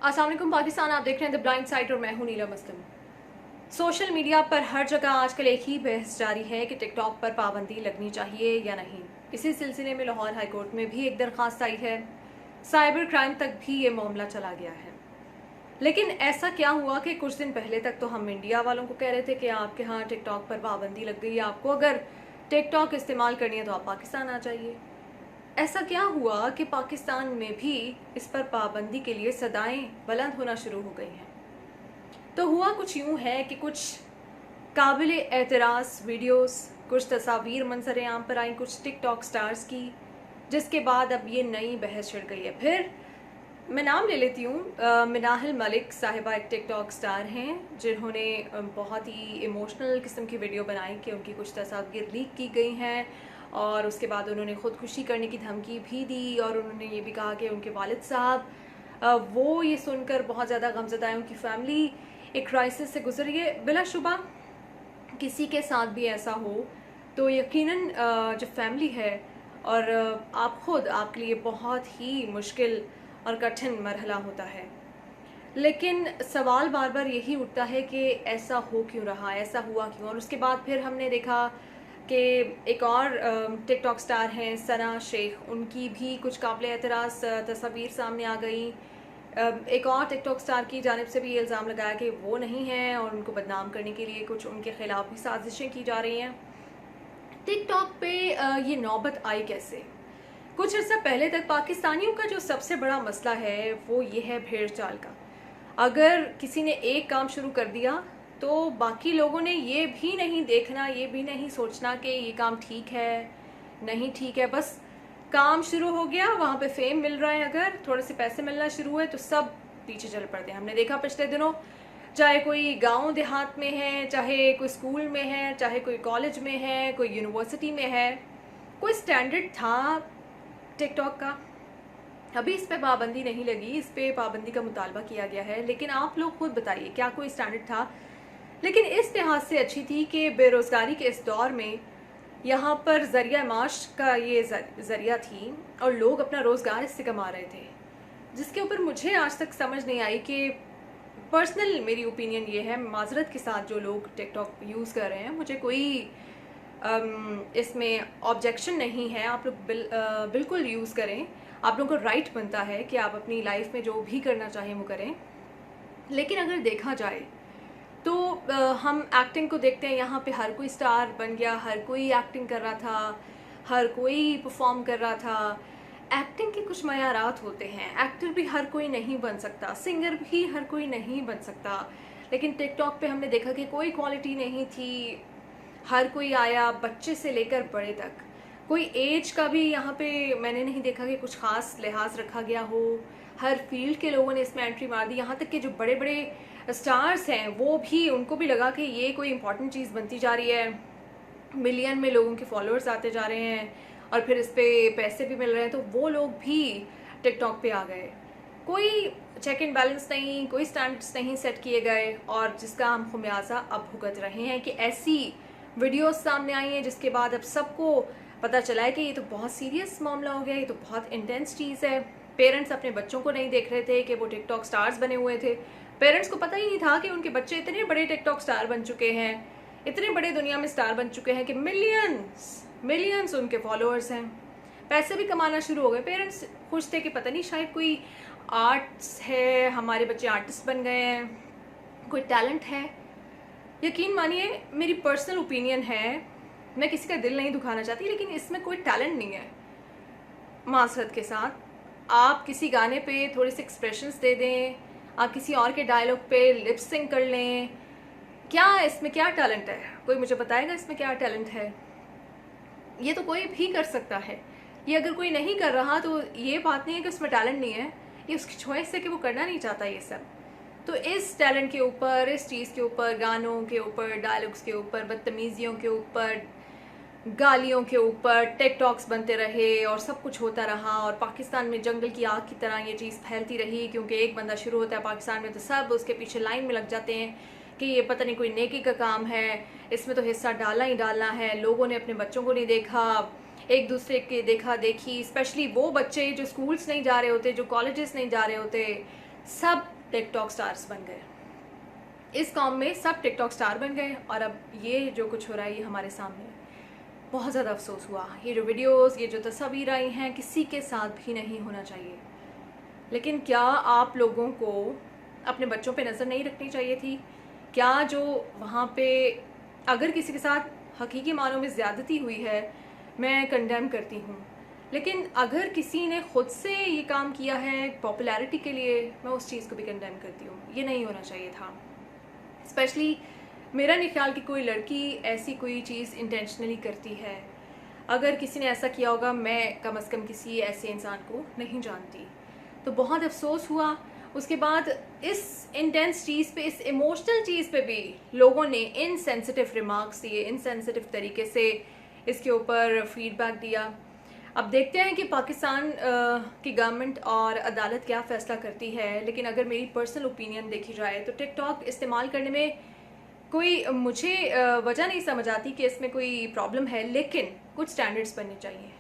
अस्सलाम वालेकुम पाकिस्तान, आप देख रहे हैं द ब्लाइंड साइड और मैं हूं नीलम असलम। सोशल मीडिया पर हर जगह आजकल एक ही बहस जारी है कि टिकटॉक पर पाबंदी लगनी चाहिए या नहीं। इसी सिलसिले में लाहौर हाई कोर्ट में भी एक दरख्वास्त आई है। साइबर क्राइम तक भी ये मामला चला गया है। लेकिन ऐसा क्या हुआ कि कुछ दिन पहले तक तो हम इंडिया वालों को कह रहे थे कि आपके यहाँ टिकटॉक पर पाबंदी लग गई है, आपको अगर टिकटॉक इस्तेमाल करनी है तो आप पाकिस्तान आ जाइए। ऐसा क्या हुआ कि पाकिस्तान में भी इस पर पाबंदी के लिए सदाएं बुलंद होना शुरू हो गई हैं। तो हुआ कुछ यूं है कि कुछ काबिल एतराज़ वीडियोस, कुछ तस्वीर मंजर आम पर आई कुछ टिकटॉक स्टार्स की, जिसके बाद अब ये नई बहस छिड़ गई है। फिर मैं नाम ले लेती हूँ, मिनाहिल मलिक साहिबा एक टिकटॉक स्टार हैं जिन्होंने बहुत ही इमोशनल किस्म की वीडियो बनाई कि उनकी कुछ तस्वीर लीक की गई हैं और उसके बाद उन्होंने ख़ुदकुशी करने की धमकी भी दी और उन्होंने ये भी कहा कि उनके वालिद साहब वो ये सुनकर बहुत ज़्यादा गमज़दा है, उनकी फ़ैमिली एक क्राइसिस से गुजर रही है। बिलाशुबा किसी के साथ भी ऐसा हो तो यकीनन जो फैमिली है और आप ख़ुद, आपके लिए बहुत ही मुश्किल और कठिन मरहला होता है। लेकिन सवाल बार बार यही उठता है कि ऐसा हो क्यों रहा, ऐसा हुआ क्यों। और उसके बाद फिर हमने देखा कि एक और टिकटॉक स्टार हैं सना शेख, उनकी भी कुछ काबिल एतराज़ तस्वीर सामने आ गई। एक और टिकटॉक स्टार की जानिब से भी ये इल्ज़ाम लगाया कि वो नहीं हैं और उनको बदनाम करने के लिए कुछ उनके ख़िलाफ़ भी साजिशें की जा रही हैं। टिकटॉक पे ये नौबत आई कैसे? कुछ अर्सा पहले तक पाकिस्तानियों का जो सबसे बड़ा मसला है वो ये है भेड़ चाल का। अगर किसी ने एक काम शुरू कर दिया तो बाकी लोगों ने ये भी नहीं देखना, ये भी नहीं सोचना कि ये काम ठीक है नहीं ठीक है। बस काम शुरू हो गया, वहाँ पे फेम मिल रहा है, अगर थोड़े से पैसे मिलना शुरू हुए तो सब पीछे चल पड़ते हैं। हमने देखा पिछले दिनों, चाहे कोई गांव देहात में है, चाहे कोई स्कूल में है, चाहे कोई कॉलेज में है, कोई यूनिवर्सिटी में है, कोई स्टैंडर्ड था टिकटॉक का। अभी इस पे पाबंदी नहीं लगी, इस पे पाबंदी का मुतालबा किया गया है, लेकिन आप लोग खुद बताइए क्या कोई स्टैंडर्ड था? लेकिन इस लिहाज से अच्छी थी कि बेरोज़गारी के इस दौर में यहाँ पर ज़रिया माश का ये ज़रिया थी और लोग अपना रोज़गार इससे कमा रहे थे, जिसके ऊपर मुझे आज तक समझ नहीं आई कि पर्सनल मेरी ओपिनियन ये है, माजरत के साथ जो लोग टिकटॉक यूज़ कर रहे हैं, मुझे कोई इसमें ऑब्जेक्शन नहीं है। आप लोग बिल्कुल यूज़ करें, आप लोगों को राइट बनता है कि आप अपनी लाइफ में जो भी करना चाहें वो करें। लेकिन अगर देखा जाए तो हम एक्टिंग को देखते हैं, यहाँ पे हर कोई स्टार बन गया, हर कोई एक्टिंग कर रहा था, हर कोई परफॉर्म कर रहा था। एक्टिंग के कुछ मयारात होते हैं, एक्टर भी हर कोई नहीं बन सकता, सिंगर भी हर कोई नहीं बन सकता। लेकिन टिकटॉक पे हमने देखा कि कोई क्वालिटी नहीं थी, हर कोई आया, बच्चे से लेकर बड़े तक। कोई एज का भी यहाँ पे मैंने नहीं देखा कि कुछ ख़ास लिहाज रखा गया हो। हर फील्ड के लोगों ने इसमें एंट्री मार दी, यहाँ तक कि जो बड़े बड़े स्टार्स हैं वो भी, उनको भी लगा कि ये कोई इंपॉर्टेंट चीज़ बनती जा रही है, मिलियन में लोगों के फॉलोअर्स आते जा रहे हैं और फिर इस पर पैसे भी मिल रहे हैं, तो वो लोग भी टिकटॉक पे आ गए। कोई चेक एंड बैलेंस नहीं, कोई स्टैंडर्ड्स नहीं सेट किए गए और जिसका हम खुमियाजा अब भुगत रहे हैं कि ऐसी वीडियोस सामने आई हैं जिसके बाद अब सबको पता चला है कि ये तो बहुत सीरियस मामला हो गया, ये तो बहुत इंटेंस चीज़ है। पेरेंट्स अपने बच्चों को नहीं देख रहे थे कि वो टिकटॉक स्टार्स बने हुए थे, पेरेंट्स को पता ही नहीं था कि उनके बच्चे इतने बड़े टिकटॉक स्टार बन चुके हैं, इतने बड़े दुनिया में स्टार बन चुके हैं कि मिलियंस उनके फॉलोअर्स हैं, पैसे भी कमाना शुरू हो गए। पेरेंट्स खुश थे कि पता नहीं शायद कोई आर्ट्स है, हमारे बच्चे आर्टिस्ट बन गए हैं, कोई टैलेंट है। यकीन मानिए, मेरी पर्सनल ओपिनियन है, मैं किसी का दिल नहीं दुखाना चाहती, लेकिन इसमें कोई टैलेंट नहीं है। मासरत के साथ आप किसी गाने पे थोड़े से एक्सप्रेशंस दे दें, आप किसी और के डायलॉग पे लिप सिंक कर लें, क्या इसमें क्या टैलेंट है? कोई मुझे बताएगा इसमें क्या टैलेंट है? ये तो कोई भी कर सकता है। ये अगर कोई नहीं कर रहा तो ये बात नहीं है कि उसमें टैलेंट नहीं है, ये उसकी चॉइस है कि वो करना नहीं चाहता ये सब। तो इस टैलेंट के ऊपर, इस चीज़ के ऊपर, गानों के ऊपर, डायलॉग्स के ऊपर, बदतमीज़ियों के ऊपर, गालियों के ऊपर टिकटॉक्स बनते रहे और सब कुछ होता रहा और पाकिस्तान में जंगल की आग की तरह ये चीज़ फैलती रही, क्योंकि एक बंदा शुरू होता है पाकिस्तान में तो सब उसके पीछे लाइन में लग जाते हैं कि ये पता नहीं कोई नेकी का काम है, इसमें तो हिस्सा डालना ही डालना है। लोगों ने अपने बच्चों को नहीं देखा, एक दूसरे के देखा देखी, स्पेशली वो बच्चे जो स्कूल्स नहीं जा रहे होते, जो कॉलेजेस नहीं जा रहे होते, सब टिकटॉक स्टार्स बन गए। इस कौम में सब टिकटॉक स्टार बन गए और अब ये जो कुछ हो रहा है ये हमारे सामने है। बहुत ज़्यादा अफसोस हुआ। ये जो वीडियोस, ये जो तस्वीर आई हैं, किसी के साथ भी नहीं होना चाहिए। लेकिन क्या आप लोगों को अपने बच्चों पे नज़र नहीं रखनी चाहिए थी? क्या जो वहाँ पे अगर किसी के साथ हकीकी मानों में ज़्यादती हुई है, मैं कंडेम करती हूँ, लेकिन अगर किसी ने खुद से ये काम किया है पॉपुलैरिटी के लिए, मैं उस चीज़ को भी कंडेम करती हूँ। ये नहीं होना चाहिए था। स्पेशली मेरा नहीं ख्याल कि कोई लड़की ऐसी कोई चीज़ इंटेंशनली करती है। अगर किसी ने ऐसा किया होगा, मैं कम से कम किसी ऐसे इंसान को नहीं जानती। तो बहुत अफसोस हुआ। उसके बाद इस इंटेंस चीज़ पे, इस इमोशनल चीज़ पे भी लोगों ने इनसेंसिटिव रिमार्क्स दिए, इनसेंसिटिव तरीके से इसके ऊपर फीडबैक दिया। अब देखते हैं कि पाकिस्तान की गवर्नमेंट और अदालत क्या फ़ैसला करती है। लेकिन अगर मेरी पर्सनल ओपिनियन देखी जाए तो टिकटॉक इस्तेमाल करने में कोई मुझे वजह नहीं समझ आती कि इसमें कोई प्रॉब्लम है, लेकिन कुछ स्टैंडर्ड्स बनने चाहिए,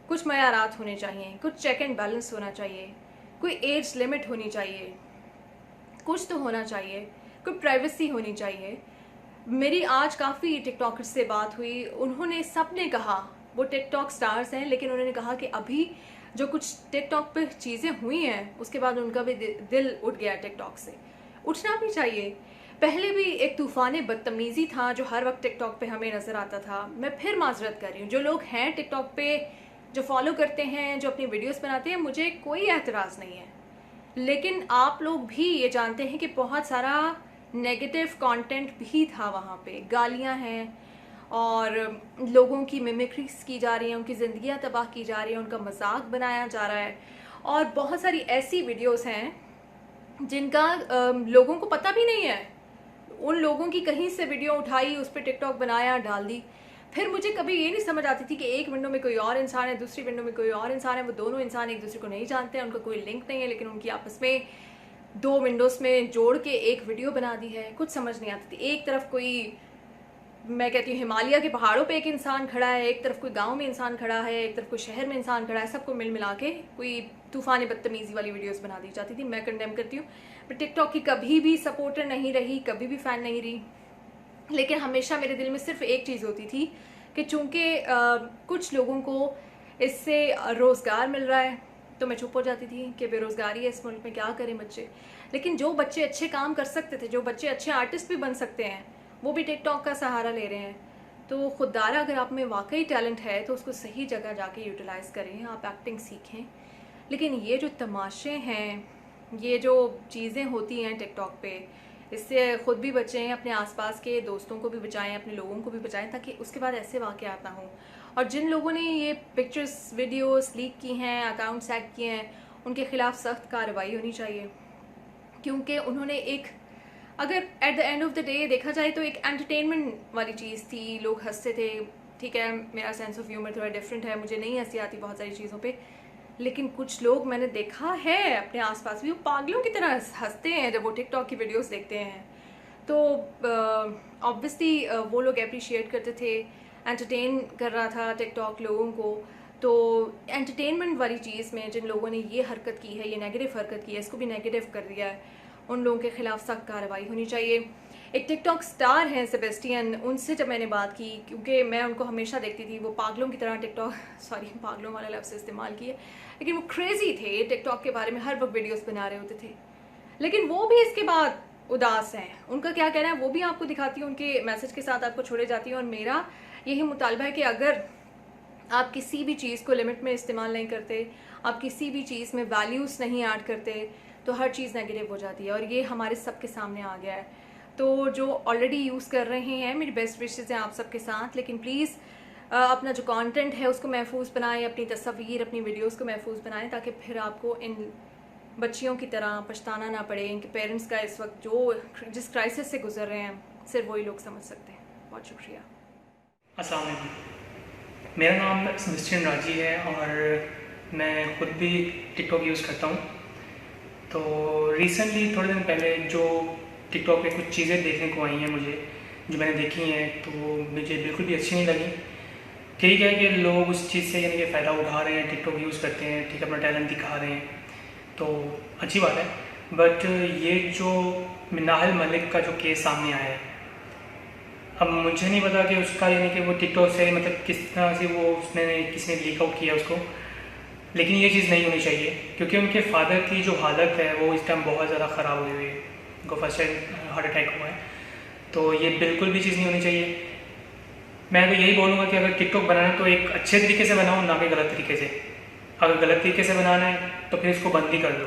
कुछ मयारात होने चाहिए, कुछ चेक एंड बैलेंस होना चाहिए, कोई एज लिमिट होनी चाहिए, कुछ तो होना चाहिए, कोई प्राइवेसी होनी चाहिए। मेरी आज काफ़ी टिकटॉकर्स से बात हुई, उन्होंने सब ने कहा, वो टिकटॉक स्टार्स हैं, लेकिन उन्होंने कहा कि अभी जो कुछ टिकटॉक पे चीज़ें हुई हैं उसके बाद उनका भी दिल उठ गया टिकटॉक से। उठना भी चाहिए। पहले भी एक तूफ़ान बदतमीज़ी था जो हर वक्त टिकटॉक पे हमें नज़र आता था। मैं फिर माजरत कर रही हूँ, जो लोग हैं टिकटॉक पे, जो फॉलो करते हैं, जो अपनी वीडियोस बनाते हैं, मुझे कोई एतराज़ नहीं है। लेकिन आप लोग भी ये जानते हैं कि बहुत सारा नेगेटिव कंटेंट भी था वहाँ पे। गालियाँ हैं और लोगों की मिमिक्रीज की जा रही हैं, उनकी ज़िंदगियाँ तबाह की जा रही हैं, उनका मजाक बनाया जा रहा है। और बहुत सारी ऐसी वीडियोस हैं जिनका लोगों को पता भी नहीं है। उन लोगों की कहीं से वीडियो उठाई, उस पर टिकटॉक बनाया, डाल दी। फिर मुझे कभी ये नहीं समझ आती थी कि एक विंडो में कोई और इंसान है, दूसरी विंडो में कोई और इंसान है। वो दोनों इंसान एक दूसरे को नहीं जानते हैं, उनका कोई लिंक नहीं है, लेकिन उनकी आपस में दो विंडोज़ में जोड़ के एक वीडियो बना दी है। कुछ समझ नहीं आती थी। एक तरफ कोई, मैं कहती हूँ, हिमालय के पहाड़ों पे एक इंसान खड़ा है, एक तरफ कोई गांव में इंसान खड़ा है, एक तरफ कोई शहर में इंसान खड़ा है, सबको मिल मिला के कोई तूफ़ानी बदतमीज़ी वाली वीडियोस बना दी जाती थी। मैं कंडेम करती हूँ। मैं टिकटॉक की कभी भी सपोर्टर नहीं रही, कभी भी फ़ैन नहीं रही, लेकिन हमेशा मेरे दिल में सिर्फ एक चीज़ होती थी कि चूँकि कुछ लोगों को इससे रोज़गार मिल रहा है तो मैं चुप हो जाती थी कि बेरोज़गारी है इस मुल्क में, क्या करें बच्चे। लेकिन जो बच्चे अच्छे काम कर सकते थे, जो बच्चे अच्छे आर्टिस्ट भी बन सकते हैं, वो भी टिकटॉक का सहारा ले रहे हैं। तो खुददारा अगर आप में वाकई टैलेंट है तो उसको सही जगह जाके यूटिलाइज़ करें, आप एक्टिंग सीखें। लेकिन ये जो तमाशे हैं, ये जो चीज़ें होती हैं टिकटॉक पे, इससे ख़ुद भी बचें, अपने आसपास के दोस्तों को भी बचाएं, अपने लोगों को भी बचाएं, ताकि उसके बाद ऐसे वाक़यात ना हों। और जिन लोगों ने ये पिक्चर्स, वीडियोस लीक की हैं, अकाउंट्स हैक किए हैं, उनके ख़िलाफ़ सख्त कार्रवाई होनी चाहिए। क्योंकि उन्होंने एक, अगर at the end of the day देखा जाए तो एक एंटरटेनमेंट वाली चीज़ थी, लोग हंसते थे। ठीक है, मेरा सेंस ऑफ ह्यूमर थोड़ा डिफरेंट है, मुझे नहीं हंसी आती बहुत सारी चीज़ों पे, लेकिन कुछ लोग मैंने देखा है अपने आसपास भी, वो पागलों की तरह हंसते हैं जब वो टिकटॉक की वीडियोस देखते हैं। तो ऑब्वियसली वो लोग अप्रिशिएट करते थे, एंटरटेन कर रहा था टिकटॉक लोगों को। तो एंटरटेनमेंट वाली चीज़ में जिन लोगों ने ये हरकत की है, ये नेगेटिव हरकत की है, इसको भी नेगेटिव कर दिया है, उन लोगों के ख़िलाफ़ सख्त कार्रवाई होनी चाहिए। एक टिकटॉक स्टार हैं सेबेस्टियन, उनसे जब मैंने बात की, क्योंकि मैं उनको हमेशा देखती थी, वो पागलों की तरह टिकटॉक, सॉरी पागलों वाला लफ्ज़ इस्तेमाल किए, लेकिन वो क्रेज़ी थे टिकटॉक के बारे में, हर वक्त वीडियोस बना रहे होते थे। लेकिन वो भी इसके बाद उदास हैं। उनका क्या कहना है वो भी आपको दिखाती हूँ, उनके मैसेज के साथ आपको छोड़े जाती हूँ। और मेरा यही मुतालबा है कि अगर आप किसी भी चीज़ को लिमिट में इस्तेमाल नहीं करते, आप किसी भी चीज़ में वैल्यूज़ नहीं ऐड करते, तो हर चीज़ नेगेटिव हो जाती है। और ये हमारे सबके सामने आ गया है। तो जो ऑलरेडी यूज़ कर रहे हैं, मेरी बेस्ट विशेज़ हैं आप सबके साथ, लेकिन प्लीज़ अपना जो कंटेंट है उसको महफूज बनाएं, अपनी तस्वीर, अपनी वीडियोस को महफूज बनाएं, ताकि फिर आपको इन बच्चियों की तरह पछताना ना पड़े। इनके पेरेंट्स का इस वक्त जिस क्राइसिस से गुजर रहे हैं, सिर्फ वही लोग समझ सकते हैं। बहुत शुक्रिया। अस्सलाम वालेकुम, मेरा नाम सेबेस्टियन राजी है और मैं ख़ुद भी टिकटॉक यूज़ करता हूँ। तो रिसेंटली थोड़े दिन पहले जो टिकटॉक पे कुछ चीज़ें देखने को आई हैं मुझे, जो मैंने देखी हैं, तो मुझे बिल्कुल भी अच्छी नहीं लगी। ठीक है कि लोग उस चीज़ से यानी कि फ़ायदा उठा रहे हैं, टिकटॉक यूज़ करते हैं, ठीक है, अपना टैलेंट दिखा रहे हैं, तो अच्छी बात है। बट ये जो मिनाहल मलिक का जो केस सामने आया है, अब मुझे नहीं पता कि उसका यानी कि वो टिकटॉक से मतलब किस तरह से वो उसने किसने लीक आउट किया उसको, लेकिन ये चीज़ नहीं होनी चाहिए क्योंकि उनके फादर की जो हालत है वो इस टाइम बहुत ज़्यादा ख़राब हुई हुई है, उनको फर्स्ट टाइम हार्ट अटैक हुआ है, तो ये बिल्कुल भी चीज़ नहीं होनी चाहिए। मैं तो यही बोलूँगा कि अगर टिकटॉक बनाना है तो एक अच्छे तरीके से बनाओ, ना कि गलत तरीके से। अगर गलत तरीके से बनाना है तो फिर इसको बंद ही कर दो,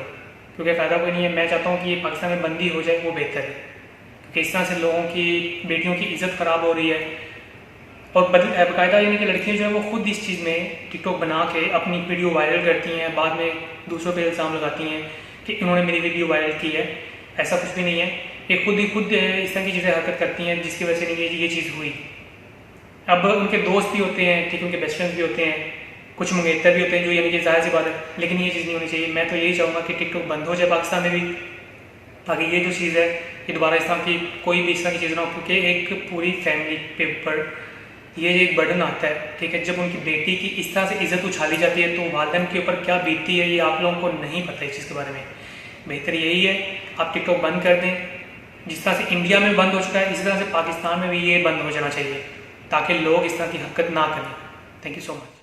क्योंकि फ़ायदा कोई नहीं है। मैं चाहता हूँ कि ये पाकिस्तान में बंदी हो जाए, वो बेहतर है, क्योंकि इस तरह से लोगों की बेटियों की इज़्ज़त ख़राब हो रही है। और बाकायदा यानी कि लड़कियाँ जो है वो खुद इस चीज़ में टिकटॉक बना के अपनी वीडियो वायरल करती हैं, बाद में दूसरों पे इल्ज़ाम लगाती हैं कि इन्होंने मेरी वीडियो वायरल की है। ऐसा कुछ भी नहीं है, ये खुद ही खुद इस तरह की चीज़ें हरकत करती हैं जिसकी वजह से नहीं ये चीज़ हुई। अब उनके दोस्त भी होते हैं, ठीक, उनके बेस्ट फ्रेंड्स भी होते हैं, कुछ मंगेतर भी होते हैं, जो यानी कि ज़ाहिर सी बात है, लेकिन ये चीज़ नहीं होनी चाहिए। मैं तो यही चाहूँगा कि टिकटॉक बंद हो जाए पाकिस्तान में भी, ताकि ये जो चीज़ है ये दोबारा इस तरह की कोई भी इस तरह की चीज़ ना हो, क्योंकि एक पूरी फैमिली पे ऊपर ये एक बर्डन आता है, ठीक है। जब उनकी बेटी की इस तरह से इज़्ज़त उछाली जाती है तो वालिदैन के ऊपर क्या बीतती है ये आप लोगों को नहीं पता इस चीज़ के बारे में। बेहतर यही है आप टिकटॉक बंद कर दें, जिस तरह से इंडिया में बंद हो चुका है इसी तरह से पाकिस्तान में भी ये बंद हो जाना चाहिए, ताकि लोग इस तरह की हरकत ना करें। Thank you so much.